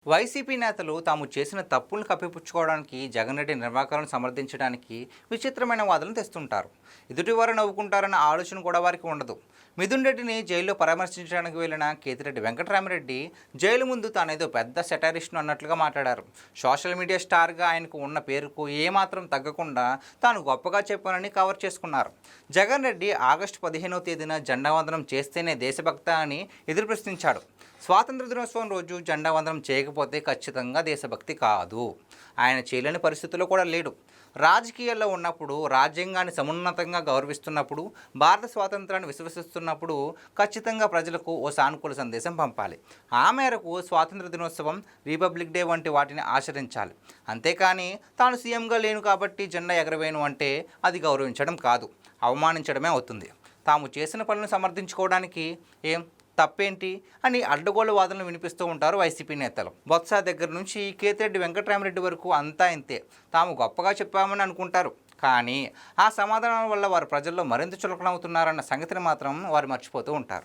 YCP నేతలు తాము చేసిన తప్పులను కప్పిపుచ్చుకోవడానికి జగన్ రెడ్డి నిర్వాకాలను సమర్థించడానికి విచిత్రమైన వాదనలు తెస్తుంటారు. ఎదుటివారు నవ్వుకుంటారన్న ఆలోచన కూడా వారికి ఉండదు. మిథున్ రెడ్డిని జైల్లో పరామర్శించడానికి వెళ్లిన కేతిరెడ్డి వెంకటరామిరెడ్డి జైలు ముందు తానేదో పెద్ద సెటారిస్ట్ను అన్నట్లుగా మాట్లాడారు. సోషల్ మీడియా స్టార్గా ఆయనకు ఉన్న పేరుకు ఏమాత్రం తగ్గకుండా తాను గొప్పగా చెప్పానని కవర్ చేసుకున్నారు. జగన్ రెడ్డి ఆగస్టు 15వ తేదీన జెండా వందనం చేస్తేనే దేశభక్త అని ఎదురు ప్రశ్నించాడు. స్వాతంత్ర దినోత్సవం రోజు జెండా వందనం చేయకపోతే ఖచ్చితంగా దేశభక్తి కాదు. ఆయన చేయలేని పరిస్థితుల్లో కూడా లేడు. రాజకీయాల్లో ఉన్నప్పుడు, రాజ్యాంగాన్ని సమున్నతంగా గౌరవిస్తున్నప్పుడు, భారత స్వాతంత్రాన్ని విశ్వసిస్తున్నప్పుడు ఖచ్చితంగా ప్రజలకు ఓ సానుకూల సందేశం పంపాలి. ఆ మేరకు స్వాతంత్ర దినోత్సవం, రిపబ్లిక్ డే వంటి వాటిని ఆచరించాలి. అంతేకాని తాను సీఎంగా లేను కాబట్టి జెండా ఎగరవేను అంటే అది గౌరవించడం కాదు, అవమానించడమే అవుతుంది. తాము చేసిన పనులను సమర్థించుకోవడానికి ఏం తప్పేంటి అని అడ్డగోలు వాదనలు వినిపిస్తూ ఉంటారు వైసీపీ నేతలు. బొత్స దగ్గర నుంచి కేతిరెడ్డి వెంకటరామిరెడ్డి వరకు అంతా ఇంతే. తాము గొప్పగా చెప్పామని అనుకుంటారు, కానీ ఆ సమాధానాల వల్ల వారు ప్రజల్లో మరింత చులకనవుతున్నారన్న సంగతిని మాత్రం వారు మర్చిపోతూ ఉంటారు.